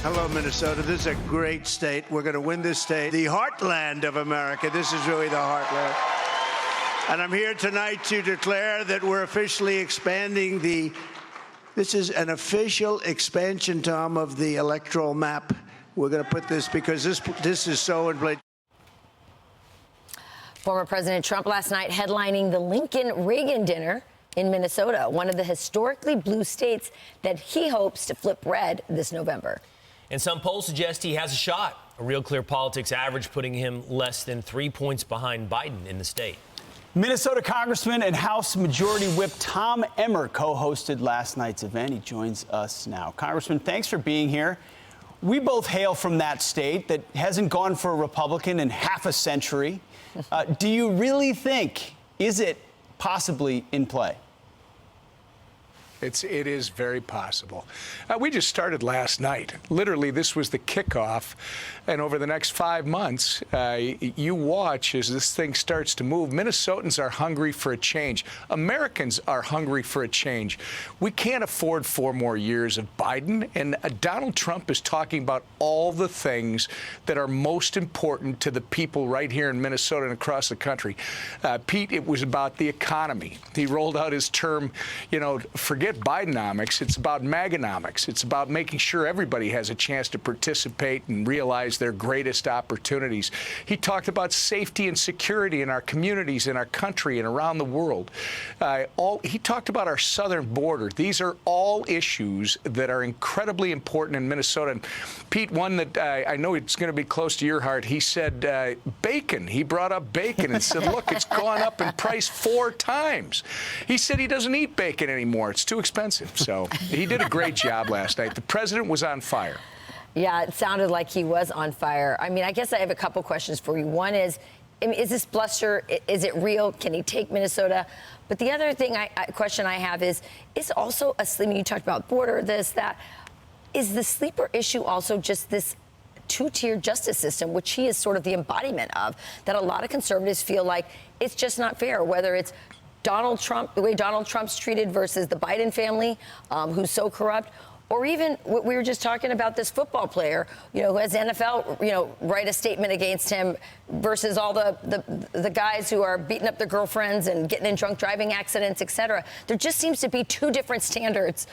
Hello, Minnesota. This is a great state. We're going to win this state. The heartland of America. This is really the heartland. And I'm here tonight to declare that we're officially expanding this is an official expansion, Tom, of the electoral map. We're going to put this because this is so in place. Former President Trump last night headlining the Lincoln-Reagan dinner in Minnesota, one of the historically blue states that he hopes to flip red this November. And some polls suggest he has a shot. A Real Clear Politics average putting him less than 3 points behind Biden in the state. Minnesota Congressman and House Majority Whip Tom Emmer co-hosted last night's event. He joins us now. Congressman, thanks for being here. We both hail from that state that hasn't gone for a Republican in half a century. Do you really think, is it possibly in play? It is very possible. We just started last night. Literally, this was the kickoff. And over the next 5 months, you watch as this thing starts to move. Minnesotans are hungry for a change. Americans are hungry for a change. We can't afford 4 more years of Biden. And Donald Trump is talking about all the things that are most important to the people right here in Minnesota and across the country. Pete, it was about the economy. He rolled out his term, forget Bidenomics. It's about Maganomics. It's about making sure everybody has a chance to participate and realize their greatest opportunities. He talked about safety and security in our communities, in our country, and around the world. He talked about our southern border. These are all issues that are incredibly important in Minnesota. And Pete, one that I know it's going to be close to your heart, he said bacon. He brought up bacon and said, look, it's gone up in price 4 times. He said he doesn't eat bacon anymore. It's too expensive. So he did a great job last night. The president was on fire. Yeah, it sounded like he was on fire. I mean, I guess I have a couple questions for you. One is this bluster? Is it real? Can he take Minnesota? But the other question I have is also a sleeper. You talked about border, this, that. Is the sleeper issue also just this 2-tier justice system, which he is sort of the embodiment of, that a lot of conservatives feel like it's just not fair, whether it's Donald Trump, the way Donald Trump's treated versus the Biden family, who's so corrupt, or even what we were just talking about, this football player, who has NFL, write a statement against him versus all the guys who are beating up their girlfriends and getting in drunk driving accidents, et cetera. There just seems to be 2 different standards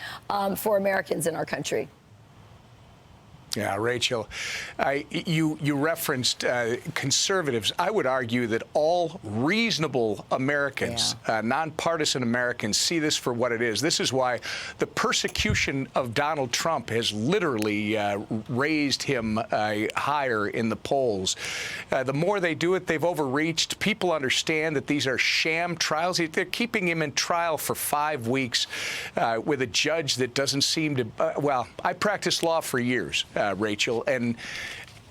for Americans in our country. Yeah, Rachel, you referenced conservatives. I would argue that all reasonable Americans, nonpartisan Americans, see this for what it is. This is why the persecution of Donald Trump has literally raised him higher in the polls. The more they do it, they've overreached. People understand that these are sham trials. They're keeping him in trial for 5 weeks with a judge that doesn't seem to, well, I practiced law for years. Rachel, and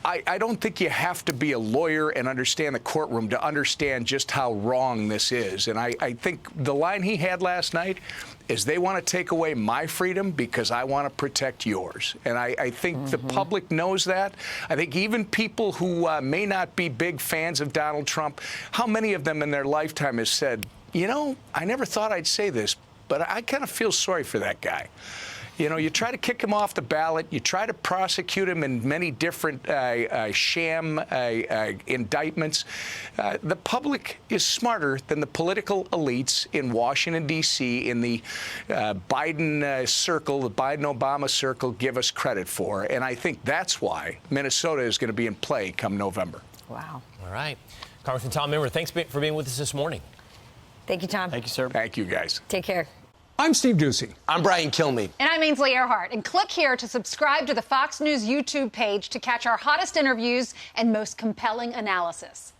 I don't think you have to be a lawyer and understand the courtroom to understand just how wrong this is. And I think the line he had last night is they want to take away my freedom because I want to protect yours. And I think the public knows that. I think even people who may not be big fans of Donald Trump, how many of them in their lifetime has said, I never thought I'd say this, but I kind of feel sorry for that guy. You try to kick him off the ballot. You try to prosecute him in many different sham indictments. The public is smarter than the political elites in Washington, D.C., in the Biden circle, the Biden-Obama circle, give us credit for. And I think that's why Minnesota is going to be in play come November. Wow. All right. Congressman Tom Emmer, thanks for being with us this morning. Thank you, Tom. Thank you, sir. Thank you, guys. Take care. I'm Steve Doocy. I'm Brian Kilmeade. And I'm Ainsley Earhart. And click here to subscribe to the Fox News YouTube page to catch our hottest interviews and most compelling analysis.